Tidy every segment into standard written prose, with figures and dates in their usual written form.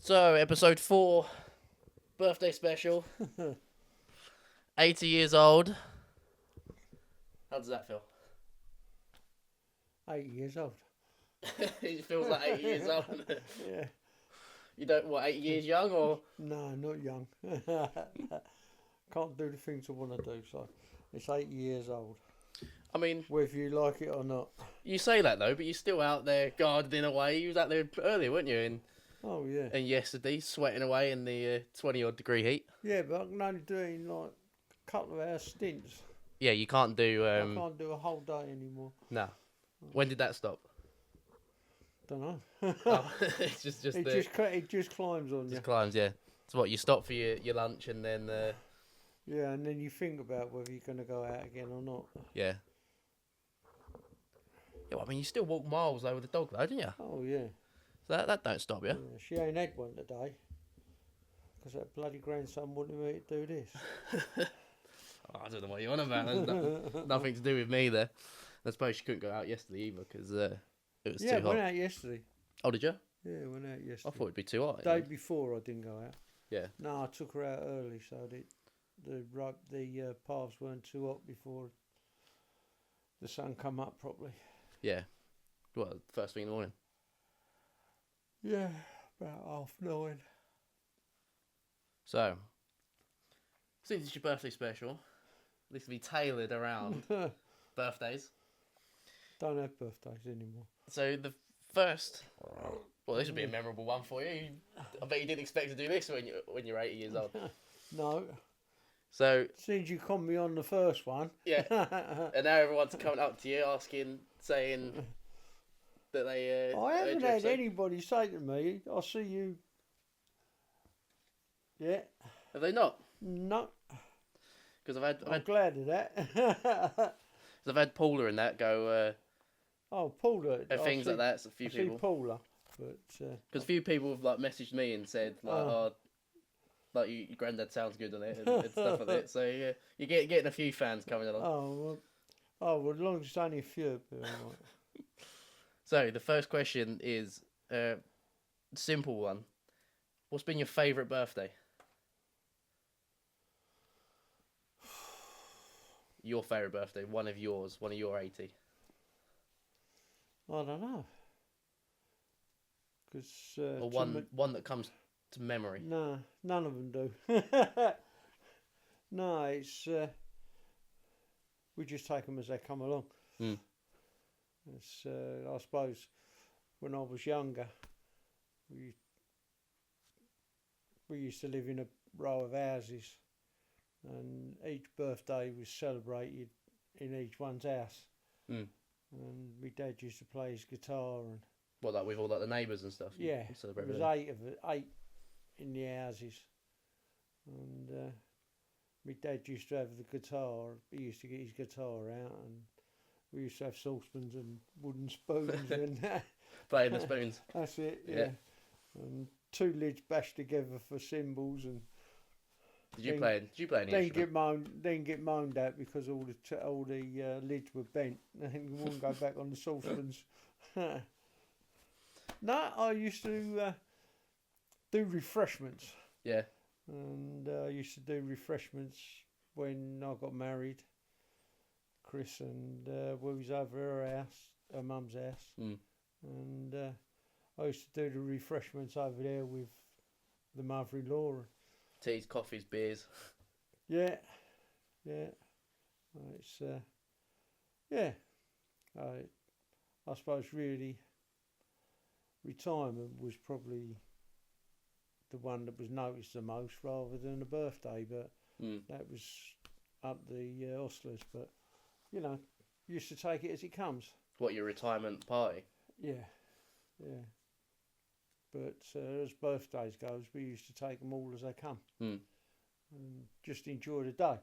So, episode 4, birthday special. 80 years old. How does that feel? 8 years old. It feels like 80 years old. Yeah. You don't, 8 years young or? No, not young. Can't do the things I want to do, so it's 8 years old. I mean, whether you like it or not. You say that though, but you're still out there gardening away. You was out there earlier, weren't you? Oh, yeah. And yesterday, sweating away in the 20-odd degree heat. Yeah, but I can only do it in like a couple of hour stints. Yeah, you can't do... I can't do a whole day anymore. No. When did that stop? Don't know. Oh, it's it just climbs on you. Just climbs, yeah. So what, you stop for your lunch and then... Yeah, and then you think about whether you're going to go out again or not. Yeah. Yeah, well, I mean, you still walk miles though with the dog though, didn't you? Oh, yeah. So that don't stop you. Yeah, she ain't had one today. Because that bloody grandson wanted me to do this. Oh, I don't know what you're on about. There's nothing to do with me there. I suppose she couldn't go out yesterday either because it was too hot. Yeah, I went out yesterday. Oh, did you? Yeah, I went out yesterday. I thought it'd be too hot. The day before I didn't go out. Yeah. No, I took her out early so the paths weren't too hot before the sun come up properly. Yeah. Well, first thing in the morning. Yeah, about 9:30. So, since it's your birthday special, this will be tailored around birthdays. Don't have birthdays anymore. So the first, well, this would be a memorable one for you. I bet you didn't expect to do this when you're 80 years old. No. So since you conned me on the first one. Yeah. And now everyone's coming up to you saying that they. I haven't had anybody say to me, "I see you." Yeah. Have they not? No. Because I'm glad of that. Because I've had Paula and that go. Oh, Paula. Things like that. So a few people. Paula, but because a few people have like messaged me and said like, like your granddad sounds good on it and stuff like that. So yeah, you're getting a few fans coming along. Well, as long as it's only a few. So the first question is a simple one. What's been your favourite birthday? Your favourite birthday, one of your 80. I don't know. Cause, or one that comes to memory. No, none of them do. No, it's we just take them as they come along. Mm. It's I suppose when I was younger, we used to live in a row of houses, and each birthday was celebrated in each one's house. Mm. And my dad used to play his guitar and. What, like with all like the neighbours and stuff? Yeah, there was eight in the houses, and my dad used to have the guitar. He used to get his guitar out, and we used to have saucepans and wooden spoons and playing the spoons. That's it. Yeah. And 2 lids bashed together for cymbals and. Did you play any instrument? Then get moaned at because all the lids were bent and you wouldn't go back on the saucepans. No, I used to do refreshments. Yeah. And I used to do refreshments when I got married. Chris and we was over her mum's house. Mm. And I used to do the refreshments over there with the mother-in-law. Teas, coffees, beers. Yeah. It's yeah. I suppose really retirement was probably the one that was noticed the most rather than a birthday, but that was up the hostlers. But used to take it as it comes. What, your retirement party? Yeah. But as birthdays goes, we used to take them all as they come. Mm. And just enjoy the day.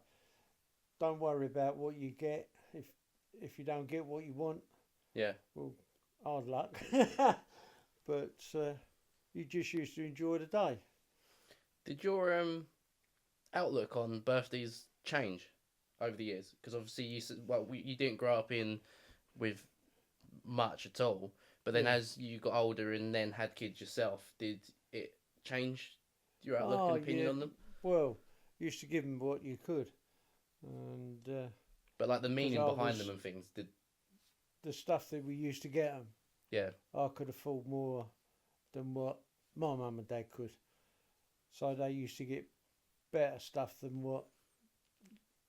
Don't worry about what you get. If you don't get what you want, yeah, well, hard luck. But you just used to enjoy the day. Did your outlook on birthdays change over the years? Because obviously you didn't grow up with much at all. But then as you got older and then had kids yourself, did it changed your outlook and opinion on them? Well, you used to give them what you could, and but like the meaning behind them and things, did the stuff that we used to get them. Yeah, I could afford more than what my mum and dad could, so they used to get better stuff than what.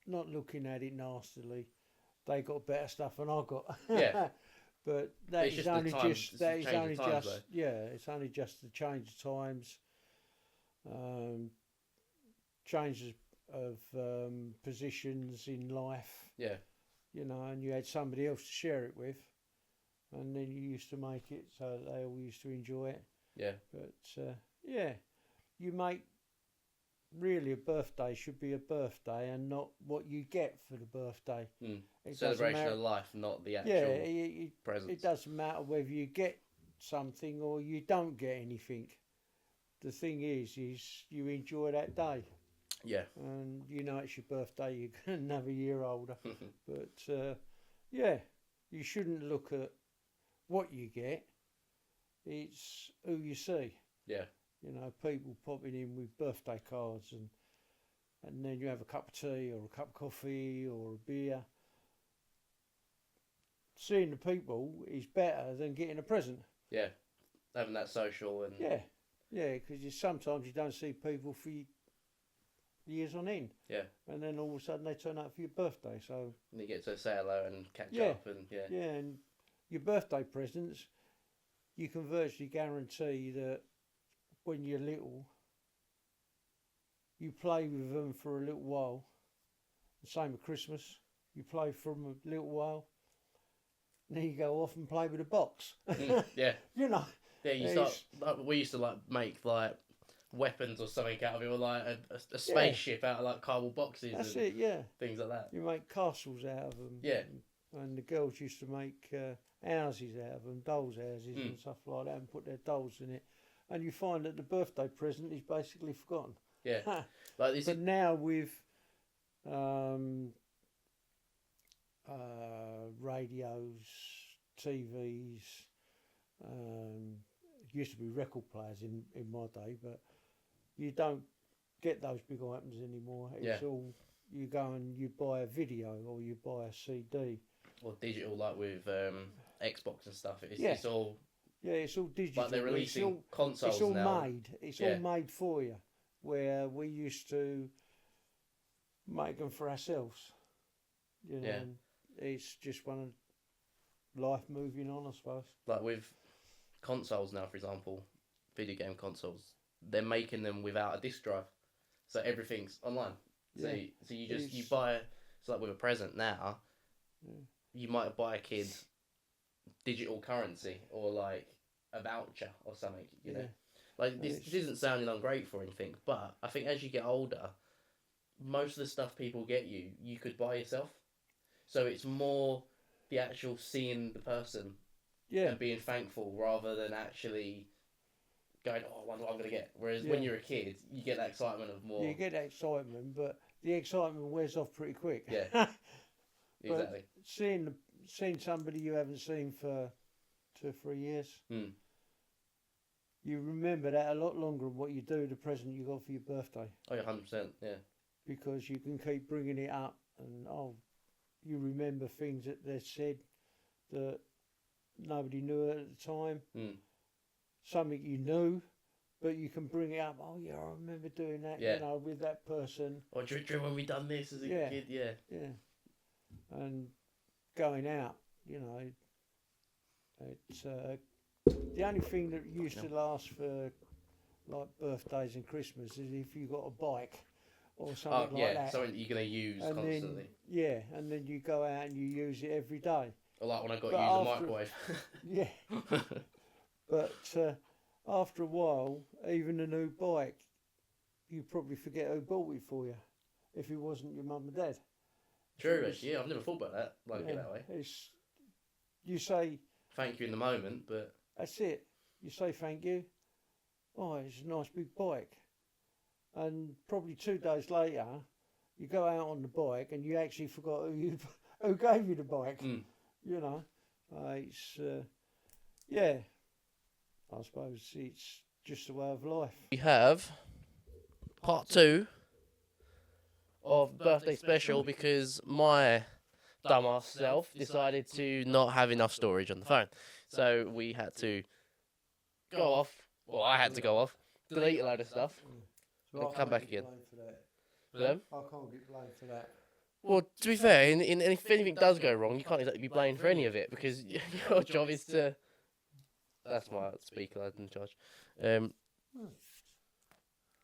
Not looking at it nastily, they got better stuff than I got. Yeah. But that is only just it's only just the change of times, changes of positions in life. Yeah. You know, and you had somebody else to share it with, and then you used to make it so that they all used to enjoy it. Yeah. But you make. Really, a birthday should be a birthday and not what you get for the birthday. Celebration of life, not the actual presents. It doesn't matter whether you get something or you don't get anything. The thing is you enjoy that day. Yeah. And you know it's your birthday, you're another year older. But, you shouldn't look at what you get. It's who you see. Yeah. You know, people popping in with birthday cards and then you have a cup of tea or a cup of coffee or a beer. Seeing the people is better than getting a present. Yeah, having that social and... Yeah, because sometimes you don't see people for years on end. Yeah. And then all of a sudden they turn up for your birthday, so... And you get to say hello and catch up and, Yeah, and your birthday presents, you can virtually guarantee that when you're little, you play with them for a little while. The same at Christmas. You play for them a little while. And then you go off and play with a box. Yeah. You know. Yeah, you start... Like, we used to like make like weapons or something out of it, or like a spaceship out of like cardboard boxes. That's it, yeah. Things like that. You make castles out of them. Yeah. And the girls used to make houses out of them, dolls' houses and stuff like that, and put their dolls in it. And you find that the birthday present is basically forgotten. Yeah. But now with radios, TVs, it used to be record players in my day, but you don't get those big items anymore. It's all, you go and you buy a video or you buy a CD. Or digital, like with Xbox and stuff. It's all... Yeah, it's all digital. But they're releasing consoles now. It's all now. made. It's all made for you. Where we used to make them for ourselves. You know, and it's just one of life moving on, I suppose. Like with consoles now, for example, video game consoles, they're making them without a disc drive. So everything's online. So you buy... It's like with a present now, you might buy a kid digital currency or like a voucher or something, you know. Like this isn't sounding ungrateful or anything, but I think as you get older, most of the stuff people get you could buy yourself. So it's more the actual seeing the person and being thankful rather than actually going, oh, I wonder what I'm going to get. Whereas when you're a kid, you get that excitement of more... You get that excitement, but the excitement wears off pretty quick. Yeah, exactly. But seeing somebody you haven't seen for 2 or 3 years, you remember that a lot longer than what you do the present you got for your birthday. Oh, yeah, 100%, yeah. Because you can keep bringing it up and, you remember things that they said that nobody knew at the time. Something you knew, but you can bring it up. Oh, yeah, I remember doing that, you know, with that person. Or do you remember when we done this as a kid? Yeah. Yeah. And going out, you know, it's the only thing that used to last for like birthdays and Christmas is if you got a bike or something like that. Something that you're going to use and constantly. Then, and then you go out and you use it every day. Or like when I got to use a microwave. Yeah. But after a while, even a new bike, you probably forget who bought it for you if it wasn't your mum and dad. True, actually, I've never thought about that, like it that way. You say... Thank you in the moment, but... That's it. You say thank you. Oh, it's a nice big bike. And probably 2 days later, you go out on the bike and you actually forgot who gave you the bike. You know, it's... I suppose it's just a way of life. We have part 2 of birthday special because my dumbass self decided to not have enough storage on the phone. So we had to go off. Well, I had to go off, delete a load of stuff, So and come back again. For them? I can't get blamed for that. Well, to be fair, if anything does go wrong, you can't exactly be blamed for any of it because your job is to. That's my speaker lad in charge.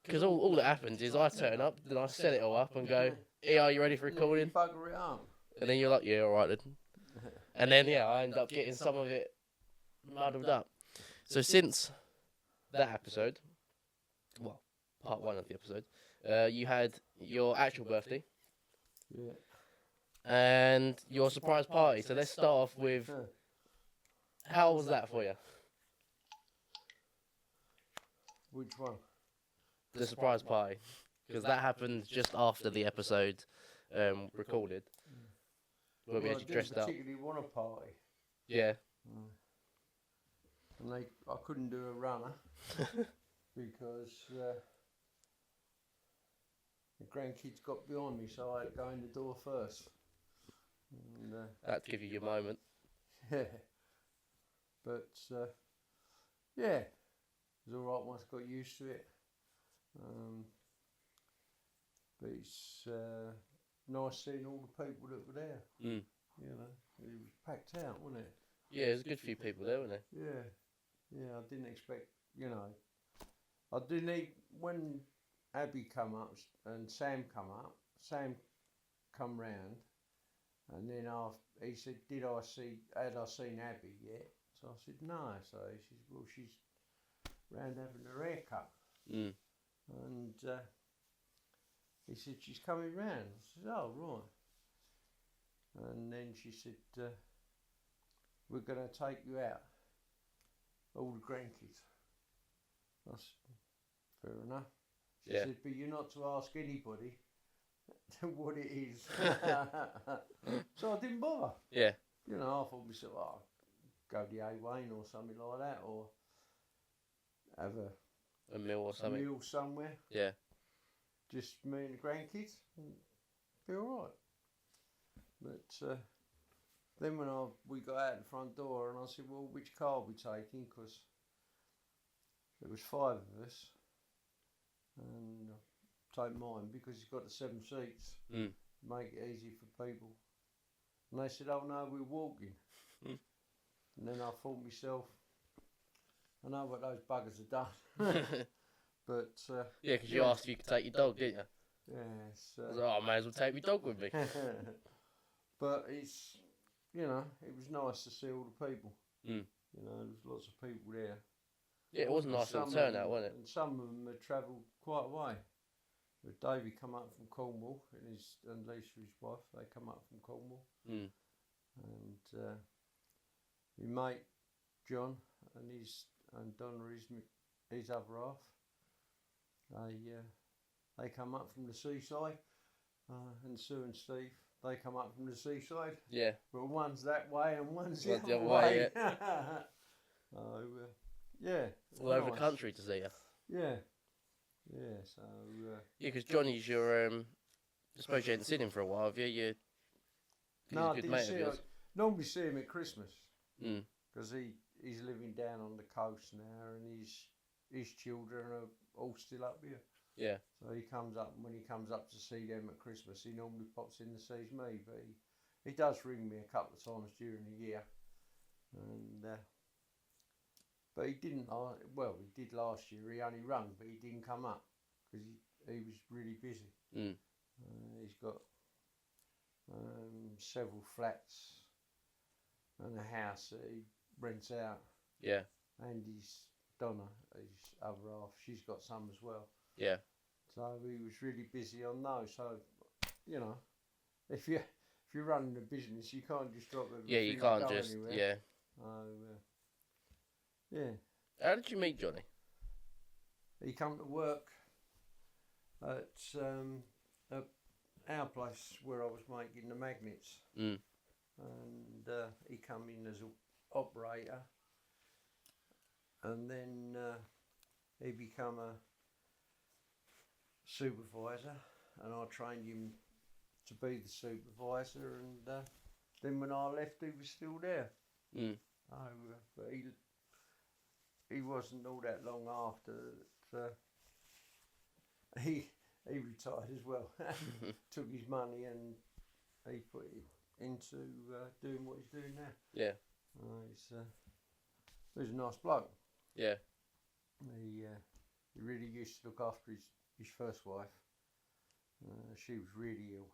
Because all that happens is I turn up, then I set it all up and go, "Hey, are you ready for recording?" Bugger it up. And then you're like, "Yeah, all right then." And then I end up getting some of it muddled up. So since that episode, well, part 1 of the episode, you had your actual birthday. Yeah. And your surprise party. So let's start off with, how was that for you? Which one? The surprise party. Because that happened just after the episode recorded. Where we had you dressed up. I didn't particularly want a party. Yeah. And I couldn't do a runner because the grandkids got behind me, so I had to go in the door first. And, that'd give you your moment. Yeah. But, yeah, it was alright once I got used to it. But it's nice seeing all the people that were there. Mm. You know, it was packed out, wasn't it? Yeah, there's a good few people there, wasn't there? Yeah. Yeah, I didn't expect, you know, I didn't when Abby come up and Sam come up, Sam come round, and then he said, had I seen Abby yet? So I said, no. So he said, well, she's round having her hair cut. Mm. And he said, she's coming round. I said, oh, right. And then she said, we're going to take you out, all the grandkids. I said, fair enough. She said, but you're not to ask anybody what it is. So I didn't bother. Yeah. You know, I thought myself, go to A Wayne or something like that, or have a meal or something. A meal somewhere. Yeah. Just me and the grandkids. Be alright. But then when we got out the front door and I said, well, which car are we taking? Because there was 5 of us. And take mine because it's got the 7 seats. Mm. Make it easy for people. And they said, oh no, we're walking. And then I thought myself, I know what those buggers have done. But yeah, because you asked if you could take your dog, didn't you? Yes. I was like, I may as well take my dog with me. But it's, you know, it was nice to see all the people. Mm. You know, there was lots of people there. Yeah, it was a nice little turnout, wasn't it? And some of them had travelled quite a way. Davey come up from Cornwall, and Lisa, his wife, they come up from Cornwall. Mm. And my mate John and Donna, his other half, they come up from the seaside, and Sue and Steve, they come up from the seaside. Yeah. But one's that way and one's the other way. Yeah. So yeah. All over the country to see you. Yeah. Yeah. So. Yeah, because Johnny's your I suppose you hadn't seen him for a while, have you? No, a good mate of yours. Normally see him at Christmas. Mm. Because he's living down on the coast now, and his children are all still up here. Yeah. So he comes up, and when he comes up to see them at Christmas, he normally pops in and sees me. But he does ring me a couple of times during the year. And but he didn't. Well, he did last year. He only rung, but he didn't come up because he was really busy. Mm. He's got several flats and a house that he rents out. Yeah. And Donna, his other half, she's got some as well. Yeah. So he was really busy on those. So, you know, if you're running a business, you can't just drop everything. Yeah, you can't just anywhere. yeah. Yeah. How did you meet Johnny? He come to work at our place where I was making the magnets. Mm. And he come in as an operator. And then he become a supervisor, and I trained him to be the supervisor. And then when I left, he was still there. But he wasn't all that long after that. He retired as well. Took his money and he put it into doing what he's doing now. Yeah. He's a nice bloke. Yeah. He really used to look after his first wife. She was really ill,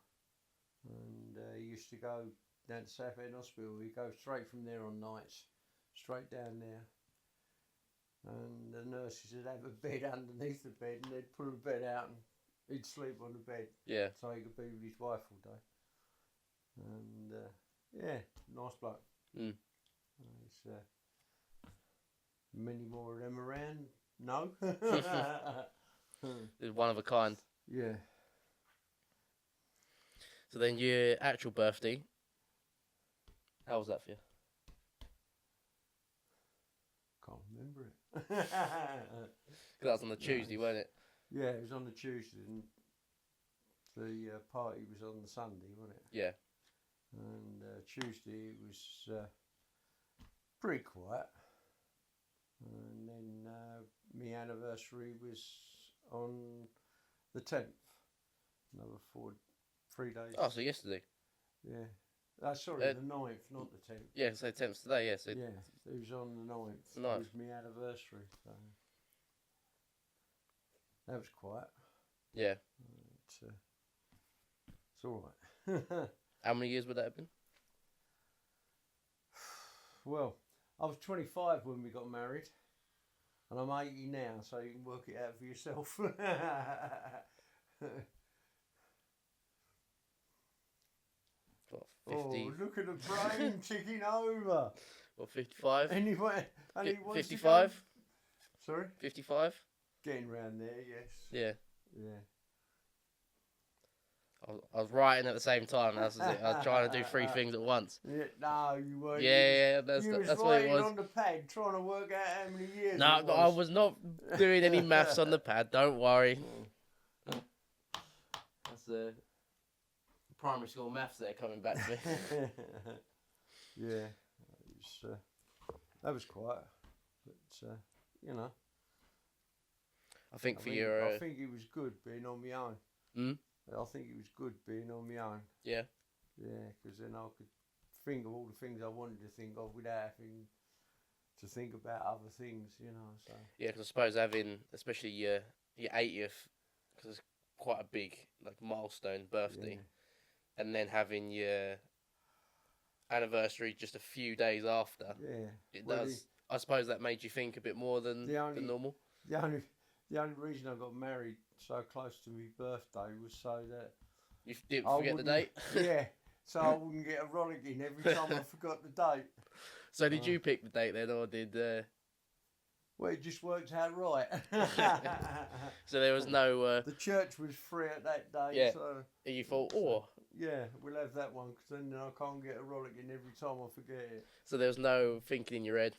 and he used to go down to Southend Hospital. He'd go straight from there on nights, straight down there. And the nurses would have a bed underneath the bed, and they'd pull the bed out and he'd sleep on the bed. Yeah. So he could be with his wife all day. And nice bloke. There's many more of them around. No. It's one of a kind. Yeah. So then your actual birthday, how was that for you? Can't remember it. Because that was on the Tuesday, wasn't it? Yeah, it was on the Tuesday, and the party was on the Sunday, wasn't it? Yeah. And Tuesday it was pretty quiet, and then my anniversary was on the 10th. Another 3 days. Oh, so yesterday. Yeah. Sorry, the 9th, not the 10th. Yeah, so 10th today, yeah. So yeah, it was on the 9th. Nice. It was my anniversary, so that was quiet. Yeah. It's all right. How many years would that have been? Well, I was 25 when we got married, and I'm 80 now, so you can work it out for yourself. What, 50? Oh, look at the brain ticking over. What, 55? Anyway, and he wants 55? to go... Sorry? 55? Getting round there, yes. Yeah. Yeah. I was writing at the same time. That's it. I was trying to do 3 things at once. Yeah, no, you weren't. Yeah, that's what it was. On the pad, trying to work out how many years. No, I was not doing any maths on the pad. Don't worry. That's primary school maths there coming back to me. Yeah, that was quiet, but you know. I think I think it was good being on my own. I think it was good being on my own. Yeah. Yeah, because then I could think of all the things I wanted to think of without having to think about other things, you know. So. Yeah, because I suppose having, especially your 80th, because it's quite a big milestone birthday, and then having your anniversary just a few days after. Yeah. It does. I suppose that made you think a bit more than normal. The only reason I got married so close to my birthday was so that you didn't forget the date. Yeah, so I wouldn't get a rollicking every time I forgot the date. So did you pick the date then, or did? Well, it just worked out right. So there was no. The church was free at that day. Yeah. So you thought, oh. Yeah, we'll have that one because then I can't get a rollicking every time I forget it. So there was no thinking in your head,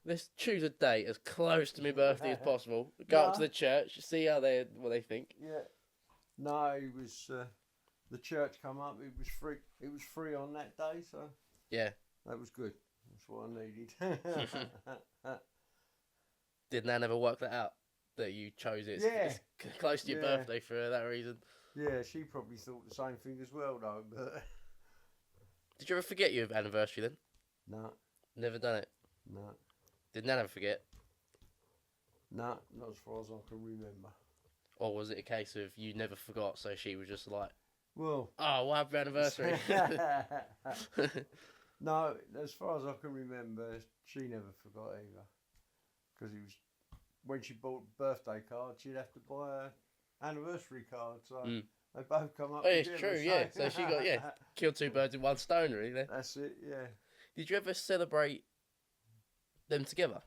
let's choose a date as close to my birthday as possible. Go up to the church, see what they think. Yeah. No, it was the church come up. It was free. It was free on that day, so yeah, that was good. That's what I needed. Did Nan ever work that out that you chose it close to your birthday for that reason? Yeah, she probably thought the same thing as well, though. But did you ever forget your anniversary then? No. Never done it? No. Did Nan ever forget? No, not as far as I can remember. Or was it a case of you never forgot, so she was just like, well, oh, what happened anniversary? No, as far as I can remember, she never forgot either. Because it was when she bought birthday cards, she'd have to buy an anniversary card, so they both come up. Oh, it's true, yeah. So she got killed 2 birds with 1 stone, really. That's it, yeah. Did you ever celebrate them together?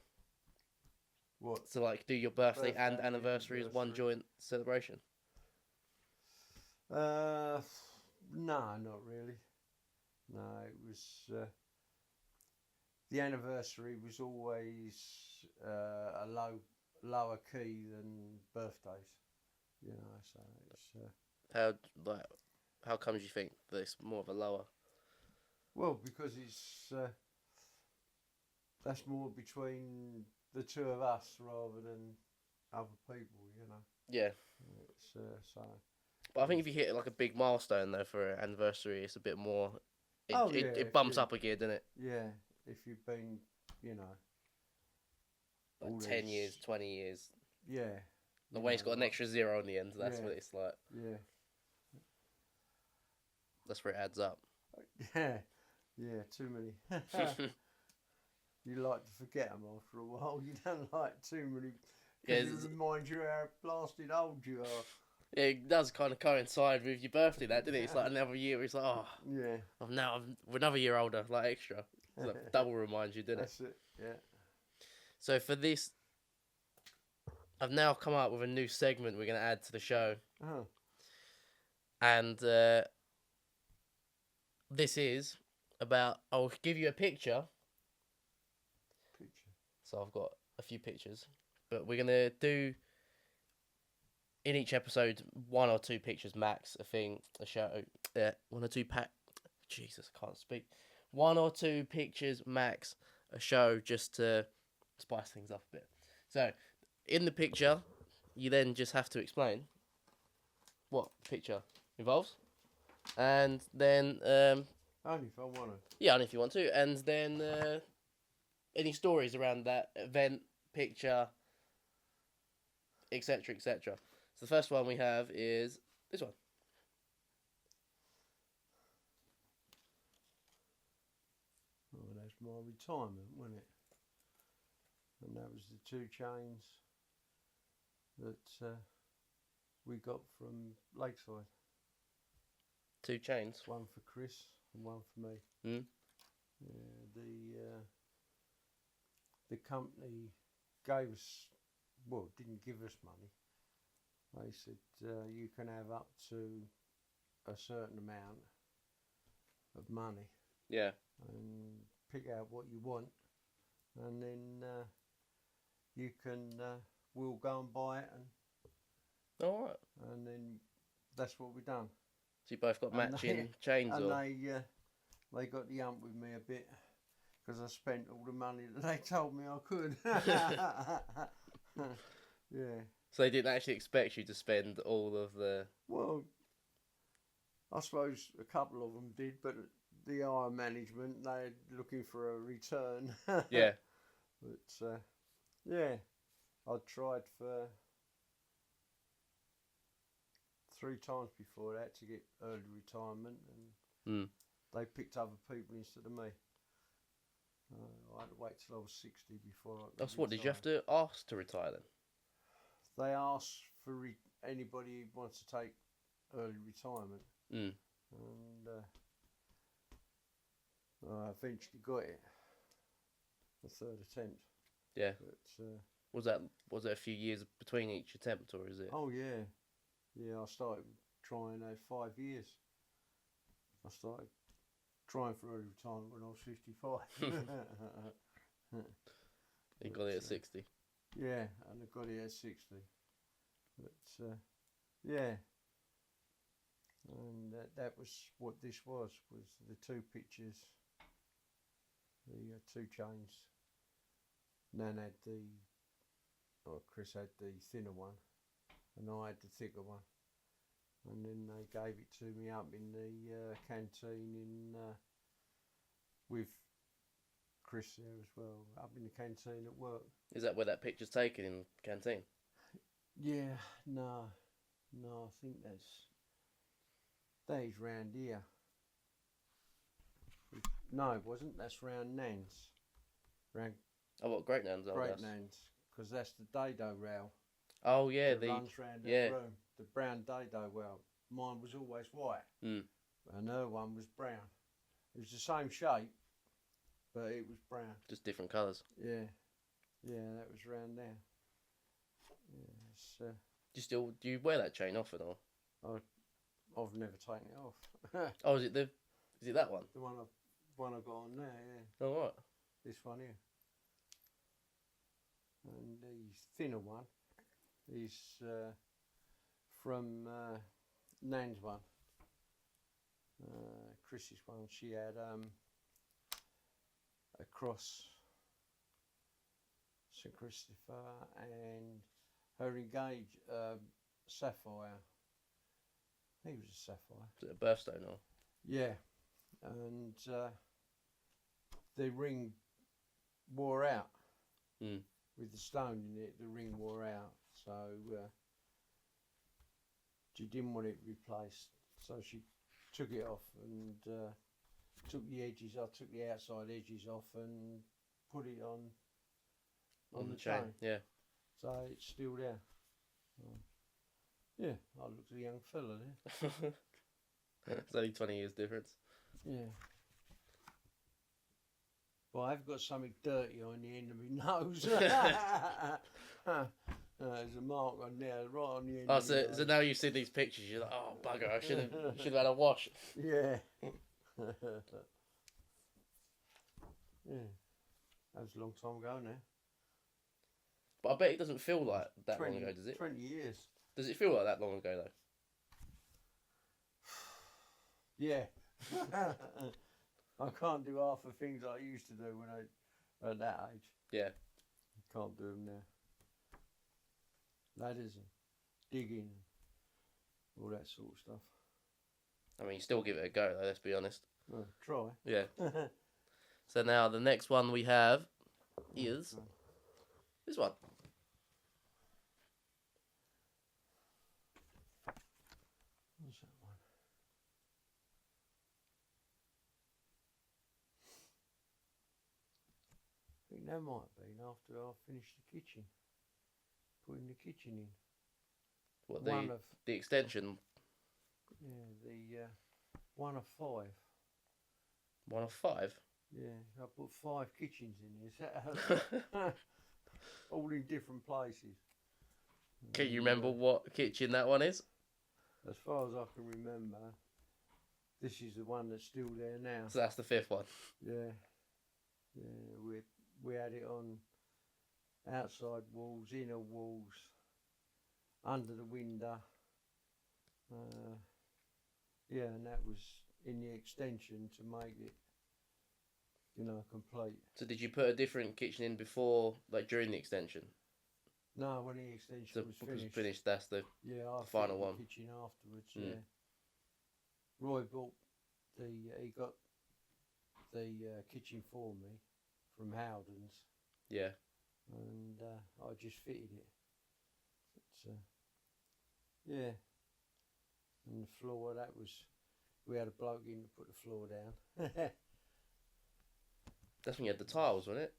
What? So do your birthday and anniversary as one joint celebration? No, not really. No, it was the anniversary was always a lower key than birthdays. You know, so it's How comes you think that it's more of a lower? well, because it's that's more between the two of us rather than other people. You know. Yeah. It's so. But I think if you hit like a big milestone though for an anniversary, it's a bit more. Yeah, It bumps up a gear, doesn't it? Yeah, if you've been, you know, Like 10 years, 20 years. Yeah. The way it's got an extra zero on the end, that's what it's like. Yeah. That's where it adds up. Yeah. Yeah, too many. You like to forget them after a while. You don't like too many. Because it reminds you how blasted old you are. Yeah, it does kind of coincide with your birthday, that, doesn't it? It's like another year. It's like, oh, yeah, I'm another year older, like extra. It's like double reminds you, doesn't it? That's it. Yeah. So for this, I've now come up with a new segment we're going to add to the show, and this is about. I'll give you a picture. So I've got a few pictures, but we're gonna do in each episode 1 or 2 pictures max. A show. 1 or 2 Jesus, I can't speak. 1 or 2 pictures max. A show just to spice things up a bit. So, in the picture, you then just have to explain what the picture involves, and then only if I want to. Yeah, only if you want to, and then any stories around that event, picture, etc., etc. So the first one we have is this one. Oh, that's my retirement, wasn't it? And that was the 2 chains that we got from Lakeside. 2 chains. One for Chris and one for me. Mm. Yeah, the company gave us, well, didn't give us money. They said you can have up to a certain amount of money. Yeah. And pick out what you want, and then you can we'll go and buy it, and All right. And then that's what we done. So you both got matching chains, and or? They got the hump with me a bit because I spent all the money that they told me I could. Yeah. So they didn't actually expect you to spend all of the. Well, I suppose a couple of them did, but the higher management, they're looking for a return. Yeah. But yeah, I tried for 3 times before that to get early retirement, and they picked other people instead of me. I had to wait till I was 60 before I could That's what, retire. did you have to ask to retire then? They asked for anybody who wants to take early retirement. And I eventually got it. The 3rd attempt. Yeah. But, was there a few years between each attempt, or is it? Oh yeah, yeah. I started trying 5 years. I started trying for early retirement when I was 55. You got it at 60. Yeah, and I got it at 60. But yeah, and that was what this was the 2 pictures, the 2 chains. Nan had Chris had the thinner one, and I had the thicker one. And then they gave it to me up in the canteen with Chris there as well, up in the canteen at work. Is that where that picture's taken, in canteen? Yeah, no, I think that is round here. No, it wasn't. That's round Nan's. Oh, what, Great Nan's? Great Nan's, because that's the dado rail. Oh yeah, that runs round that room. The brown dado rail. Mine was always white, and her one was brown. It was the same shape, but it was brown. Just different colours. Yeah, that was round there. Yeah, do you wear that chain often, or? I've never taken it off. Oh, is it that one? The one I got on there, yeah. Oh, right. This one here. and the thinner one is from Nan's one. Chris's one. She had a cross St Christopher and her engaged sapphire. I think it was a sapphire. Is it a birthstone or? Yeah, and the ring wore out. With the stone in it, the ring wore out, so she didn't want it replaced, so she took it off and took the edges off, took the outside edges off and put it on the chain. Yeah. So it's still there. Yeah, I looked at a young fella there. It's only 20 years difference. Yeah. Well, I've got something dirty on the end of my nose. There's a mark on there, right on the end. Oh, so now you see these pictures, you're like, oh bugger, I should have had a wash. Yeah. Yeah. That was a long time ago now. But I bet it doesn't feel like that long ago, does it? 20 years. Does it feel like that long ago though? Yeah. I can't do half the things I used to do when I at that age. Yeah. Can't do them now. Ladders and digging, all that sort of stuff. I mean, you still give it a go though, let's be honest. Well, try. Yeah. So now the next one we have is this one. What's that one? I think that might have been after I finished the kitchen. Putting the kitchen in. What, One the extension? Yeah, the 1 of 5. 1 of 5? Yeah, I put 5 kitchens in here. All in different places. Can you remember what kitchen that one is? As far as I can remember, this is the one that's still there now. So that's the 5th one. Yeah. Yeah, we had it on outside walls, inner walls, under the window. Yeah, and that was in the extension to make it, complete. So did you put a different kitchen in before, like during the extension? No, when the extension was finished, that's the final one. Kitchen afterwards. Yeah. Roy bought he got the kitchen for me from Howden's. Yeah. And I just fitted it. Yeah. And the floor, we had a bloke in to put the floor down. That's when you had the tiles, wasn't it?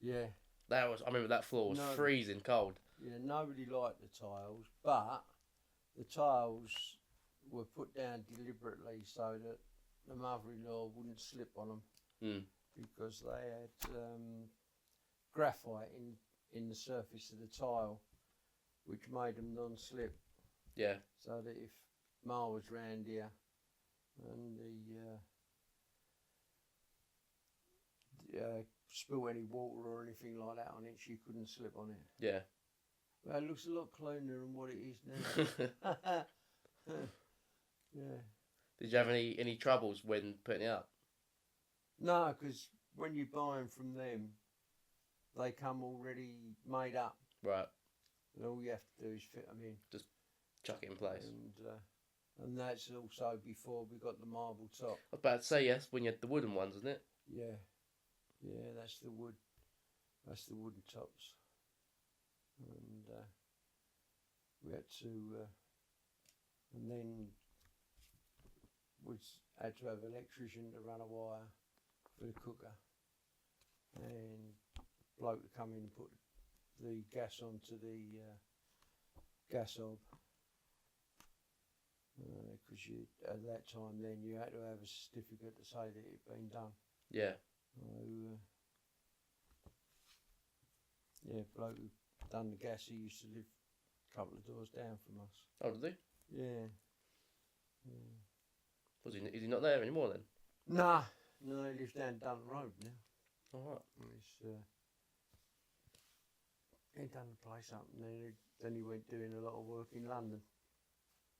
Yeah. I remember that floor was freezing cold. Yeah, nobody liked the tiles, but the tiles were put down deliberately so that the mother-in-law wouldn't slip on them. Because they had graphite in the surface of the tile, which made them non-slip. Yeah. So that if Ma was round here and the spill any water or anything like that on it, she couldn't slip on it. Yeah. Well, it looks a lot cleaner than what it is now. Yeah. Did you have any troubles when putting it up? No, because when you buy them from them, they come already made up. Right. And all you have to do is fit them in. Just chuck it in place. And that's also before we got the marble top. I was about to say, yes, when you had the wooden ones, isn't it? Yeah. Yeah, that's the wood. That's the wooden tops. And we had to, and then we had to have an electrician to run a wire for the cooker, and bloke to come in and put the gas onto the gas hob. Because at that time then you had to have a certificate to say that it had been done. Yeah. Yeah, bloke who done the gas, he used to live a couple of doors down from us. Oh, did he? Yeah. Is he not there anymore then? Nah, no, he lives down the road now. All right. He done the place up, and then he went doing a lot of work in London.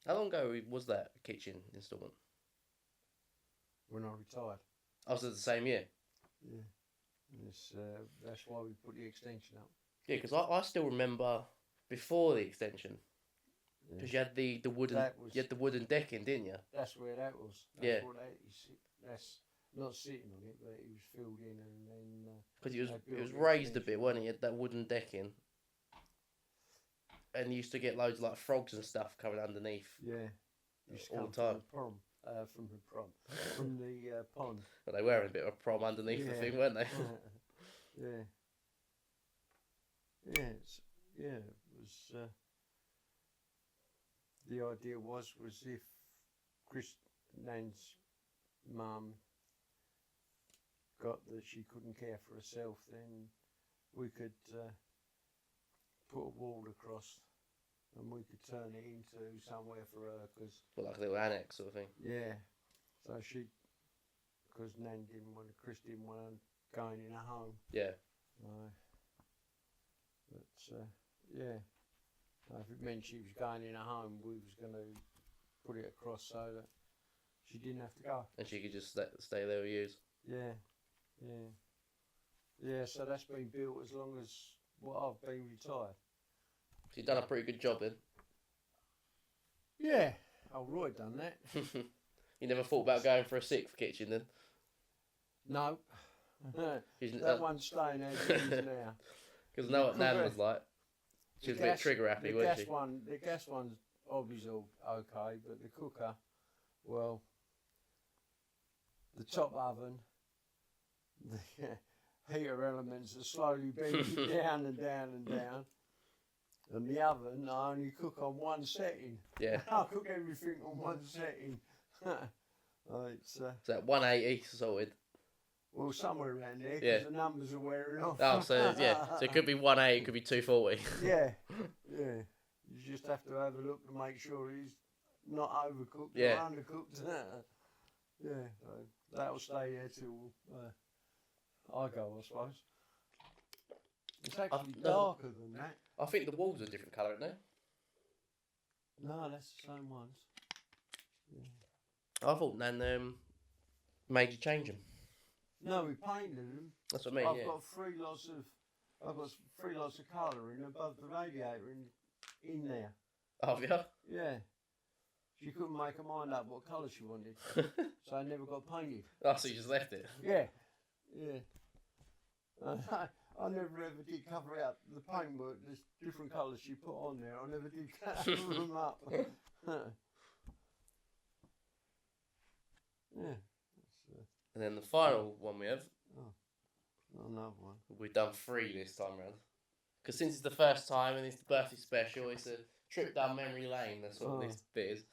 How long ago was that kitchen instalment? When I retired. Oh, so it's the same year? Yeah. That's why we put the extension up. Yeah, because I still remember before the extension, because you had the wooden decking, didn't you? That's where that was. That's what that's not sitting on it, but it was filled in, and then because it was raised a bit, wasn't it? You had that wooden decking, and you used to get loads of like frogs and stuff coming underneath. Yeah, all the time. From the pond. But they were in a bit of a prom underneath the thing, weren't they? Yeah. Yeah, it was. The idea was if Chris Nan's mum got that she couldn't care for herself, then we could put a wall across and we could turn it into somewhere for her. But like a little annex sort of thing. Yeah. So because Chris didn't want her going in a home. Yeah. But yeah. If it meant she was going in a home, we was going to put it across so that she didn't have to go. And she could just stay there with you. Yeah, so that's been built as long as I've been retired. So you've done a pretty good job then. Yeah. Oh, Roy done that. You never thought about going for a sixth kitchen then? No. That one's staying as it is now. Because I know what Nan was like. She was a bit trigger happy, wasn't she? The gas one's obviously okay, but the cooker, well, the top oven, the heater elements are slowly bending down and down and down. And the oven, I only cook on one setting. Yeah. I cook everything on one setting. It's that 180 sorted. Well, somewhere around there, because the numbers are wearing off. Oh, so it could be 180, it could be 240. Yeah. You just have to have a look to make sure he's not overcooked or undercooked. So that'll stay there till I go, I suppose. It's actually darker than that. I think the walls are a different colour, aren't they? No, that's the same ones. Yeah. I thought Nan made you change them. No, we painted them. That's what I mean. I've got three lots of colouring above the radiator in there. Oh yeah. Yeah. She couldn't make her mind up what colour she wanted, so I never got painted. Oh, so you just left it? Yeah. I never ever did cover out the paintwork. There's different colours she put on there. I never did cover them up. Yeah. And then the final one we have. Another one. We've done 3 this time round. Because since it's the first time and it's the birthday special, it's a trip down memory lane. That's what this bit is.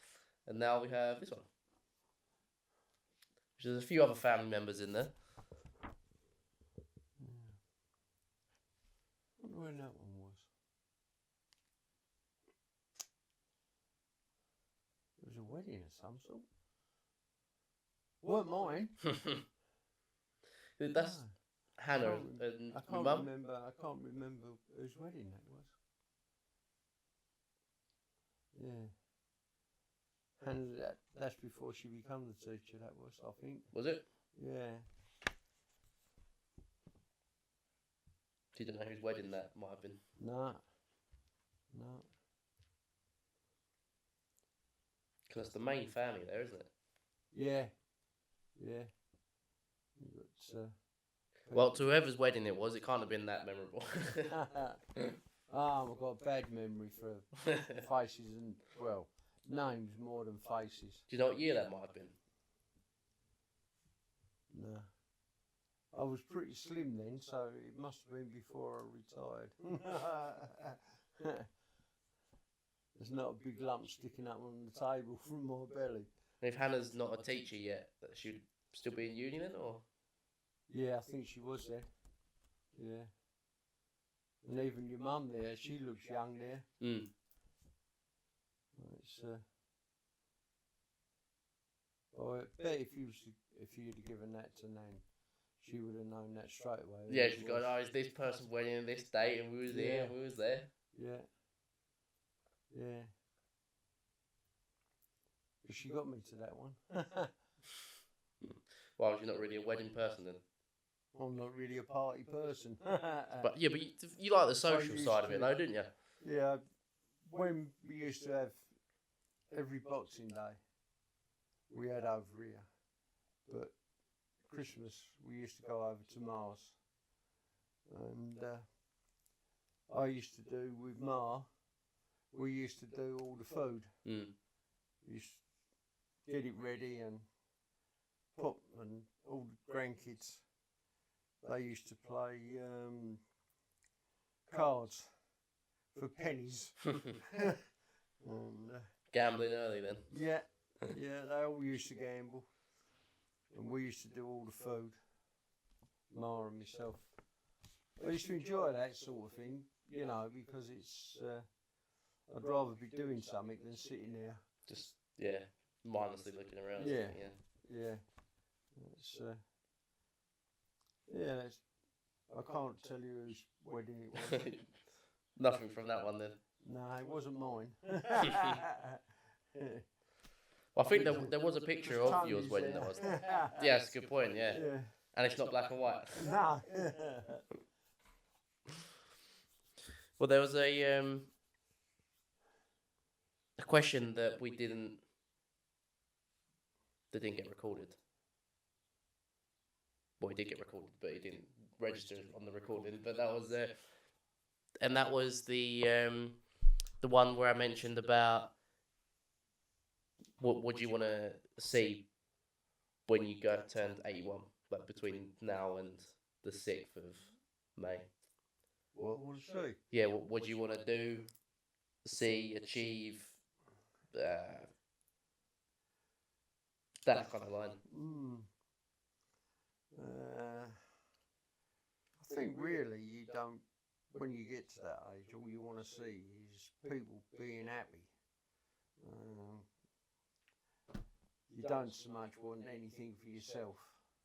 And now we have this one. There's a few other family members in there. I wonder when that one was. It was a wedding of some sort. Weren't mine. That's Hannah and my mum. I can't remember whose wedding that was. Yeah. Hannah, that's before she became the teacher, that was, I think. Was it? Yeah. You don't know whose wedding that might have been? No. Because it's the main family there, isn't it? Yeah. But, well, to whoever's wedding it was, it can't have been that memorable. I've got a bad memory for faces and, well, names more than faces. Do you know what year that might have been? No. I was pretty slim then, so it must have been before I retired. There's not a big lump sticking up on the table from my belly. And if Hannah's not a teacher yet, she'd still be in uni then, or? Yeah, I think she was there. Yeah. And even your mum there, she looks young there. It's I bet if you'd have given that to Nan, she would have known that straight away. Yeah, she's going, oh, is this person wedding on this date, and we was here, and we was there. Yeah. Yeah. But she got me to that one. Why was you not really a wedding person then? I'm not really a party person. But you like the social side of it, though, didn't you? Yeah. When we used to have every Boxing Day, we had over here. But Christmas, we used to go over to Mars. And I used to do with Ma, we used to do all the food. Mm. We used to get it ready and pop, and all the grandkids, they used to play cards for pennies. And, Gambling early then? Yeah, they all used to gamble. And we used to do all the food, Ma and myself. I used to enjoy that sort of thing, you know, because it's, I'd rather be doing something than sitting there. Just, mindlessly looking around. Yeah. It's, it's, I can't tell you whose wedding it was. Nothing from that one then? No, it wasn't mine. I think there was a picture of yours wedding that was. Yeah, that's a good point, yeah. And it's not black and white. No. Well, there was a question that didn't get recorded. Well, it did get recorded, but it didn't register on the recording. But that was and that was the one where I mentioned about what would you want to see when you turned 81, like between now and the 6th of May. What would you say? Yeah, what do you want to do, see, achieve, that kind of line? I think really you don't, when you get to that age, all you want to see is people being happy. You don't so much want anything for yourself.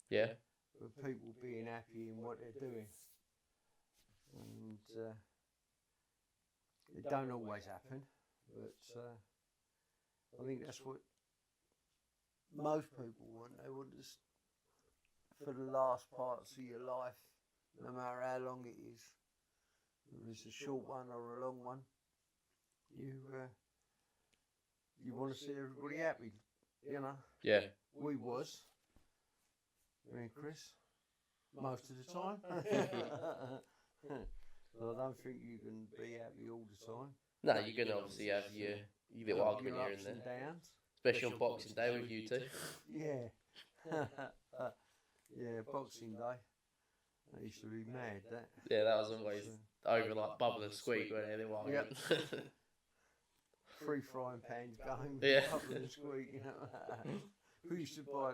Yeah. But people being happy in what they're doing. And it don't always happen, but I think that's what most people want. They want just, for the last parts of your life, no matter how long it is, whether it's a short one or a long one, you want to see everybody happy, you know. Yeah. We was, me and Chris, most of the time. So I don't think you can be happy all the time. No, you can obviously have your little argument here and there. Downs. Especially on Boxing Day with you two. Yeah. Yeah, Boxing Day. I used to be mad, that. Yeah, that was always over like bubble and squeak, weren't they? Yep. 3 frying pans going, Yeah. bubble and squeak, you know. We used to buy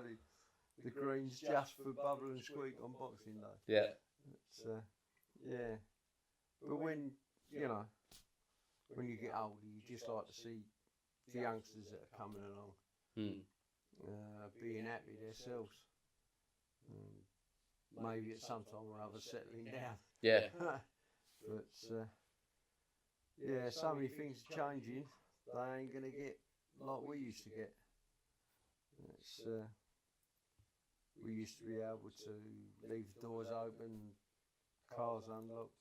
the greens just for bubble and squeak on Boxing Day. Yeah. It's, yeah. But when, you know, when you get older, you just like to see the youngsters that are coming along being happy themselves. Maybe at some time or other settling down. Yeah. But, yeah, so many things are changing. They ain't going to get like we used to get. It's, we used to be able to leave the doors open, cars unlocked,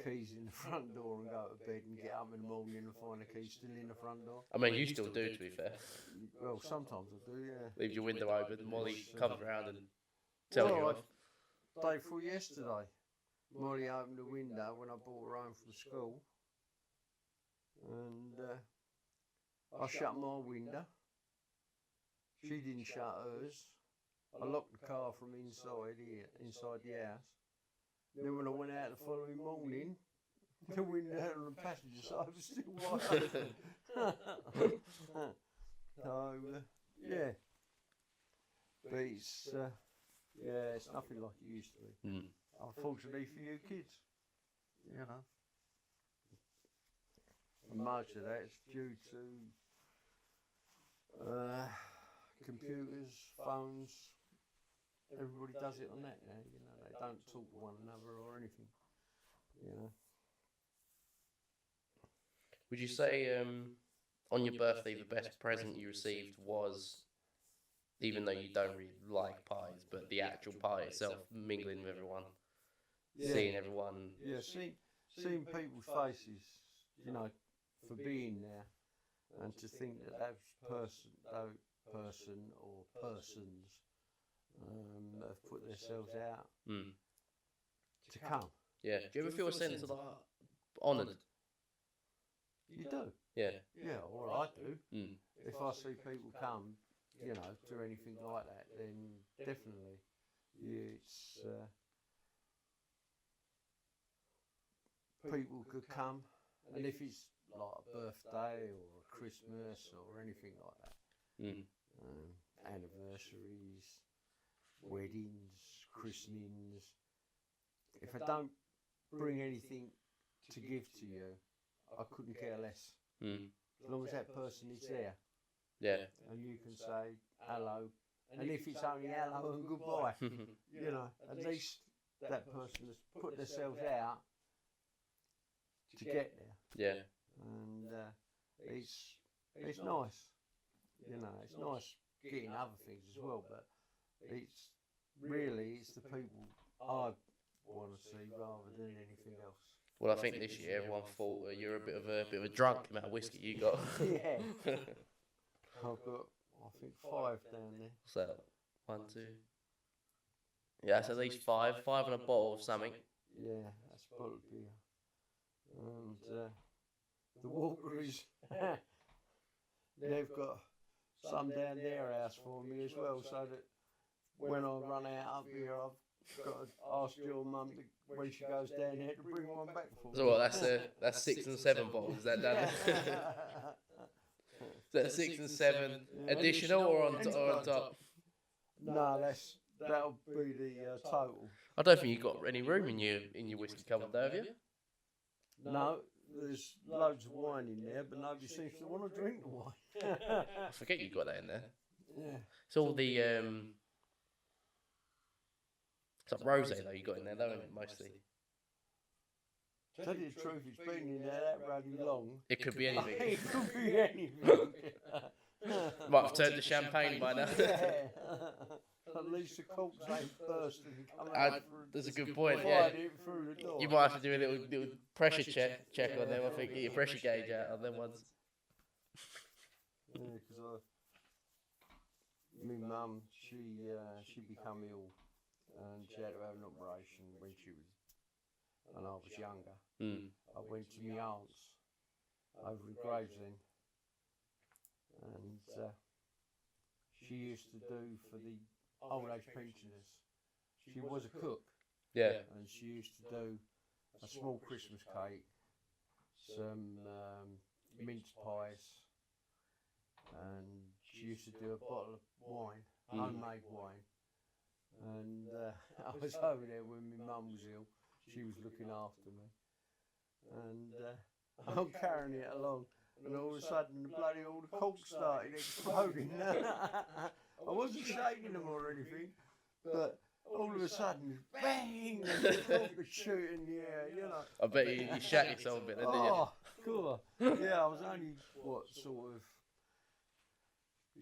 keys in the front door and go to bed and get up in the morning and find the keys still in the front door. I mean, you still do, to be fair. Well, sometimes I do, yeah. Leave your window open, Molly comes around and tells you off. Day before yesterday, Molly opened the window when I brought her home from school, and I shut my window. She didn't shut hers. I locked the car from inside the house. Then when I went out the following morning, the window on the passenger side was still wide open. So, yeah. But it's, it's nothing like it used to be. Unfortunately for you kids, you know. And much of that is due to computers, phones, everybody does it on that now. You know, they don't talk to one another or anything. You know. Would you say on your birthday the best present you received was, even though you don't really like pies, but the actual pie itself, mingling with everyone, seeing everyone? Yeah, seeing people's faces, you know, for being there, and to think that that person or persons have put themselves out to come. Yeah. Do you ever feel a sense of like honoured? You do. Yeah. Yeah, or I do. If I see people come, you know, do anything like that, then definitely, it's people could come, and if it's like a birthday or a Christmas or anything like that, anniversaries, weddings, christenings, if I don't bring anything to give to you, I couldn't care less. As long as that person is there. Yeah. And you can say hello. And if it's only hello and goodbye, you know, at least that person has put themselves out to get there. Yeah. And it's nice. You know, it's nice getting other things as well, but it's the people I want to see rather than anything else. Well, I think this year everyone thought you're a bit of a drunk, the amount of whiskey you got. Yeah. I've got, I think, 5 down there. What's that? 1, 2. Yeah, that's at least 5. 5 and a bottle of something. Yeah, that's bottled beer. And the Walkeries, they've got some down their house for me as well, so that when I run out up here, I've got to ask your mum when she goes down there to bring one back for me. So what? That's 6 and 7 bottles. Is that done? Is that 6 and 7 additional or on top? No, that'll be the total. I don't think you've got any room in your whiskey cupboard, though, have you? No, there's loads of wine in there, but nobody seems to want to drink the wine. I forget you got that in there. Yeah. It's all the it's like rosé though you got in there, don't it, mostly? Tell you the truth, it's been in there that bloody long. It could be anything. It could be anything. Might have turned to champagne by now. Yeah. At least the corks ain't bursting and come out. That's a good point, yeah. Through the door. You might have to do a little pressure check on them. I think, get your pressure gauge out on them ones. Yeah, because my mum, she became ill and she had to have an operation when I was younger. I went to my aunt's over in Gravesend, and she used to do for the old age pensioners. She was a cook. Yeah. And she used to do a small Christmas cake, some mince pies, and she used to do a bottle of wine, homemade wine. And I was over there when my mum was ill. She was looking after me, and I'm carrying it along, and all of a sudden all the corks started exploding. I wasn't shaking them or anything, but all of a sudden, bang, and the cork was shooting in the air, you know. I bet you shat yourself a bit then, didn't you? Oh, cool. Yeah, I was only, sort of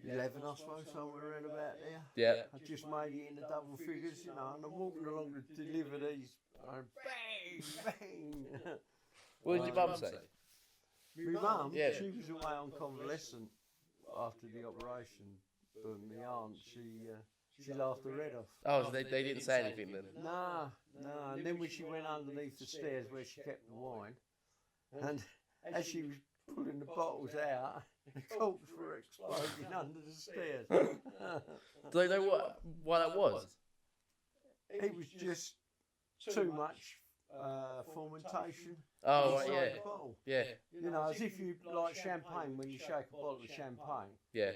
11, I suppose, somewhere around about there. Yeah. I just made it in the double figures, you know, and I'm walking along to deliver these, and bang, bang. What did your mum say? My mum, Yeah. she was away on convalescent after the operation, but my aunt, she laughed her head off. Oh, so they didn't say anything then? Nah. And then when she went underneath the stairs where she kept the wine, and as she was pulling the bottles out, the corks were exploding under the stairs. Do they know why that was? It was just too much fermentation. Oh, right, inside yeah. the bottle. Yeah. You know, as if you like champagne, when you shake a bottle of champagne, Yeah.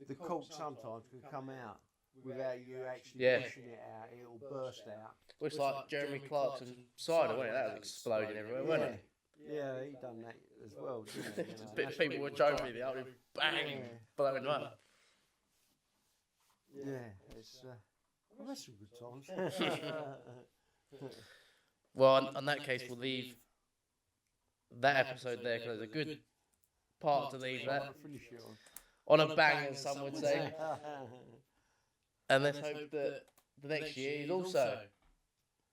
the cork sometimes can come out without you actually Yeah. pushing it out. It'll burst out. Well, it's like Jeremy Clarkson cider, wasn't it? That was exploding everywhere, wasn't it? Yeah, he done that as well, didn't he? You know, But people were joking the other bang, blowing them up. yeah, it's. I've had some good times. Well, in that case, we'll leave that episode there because it's a good part to leave that on a banger, some would say. And let's hope that the next year is also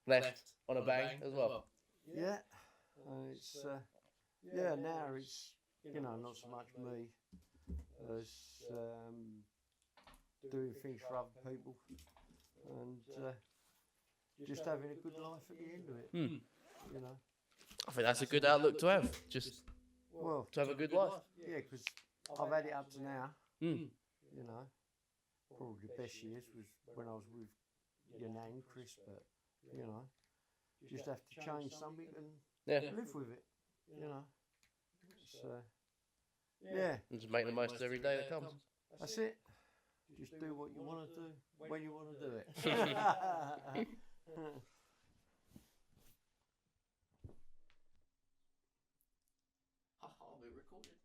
left on a bang as well. Yeah, it's now it's not so much me as doing things for other people and just having a good life at the end of it. I think that's a good outlook to have. Just to have a good life. Yeah, because I've had it up to now. Probably the best years was when I was with your nan, Chris, but just have to change something and live with it. So and just make the most of every day that comes. That's it. Just do what you want to do when you want to do it. We're recording.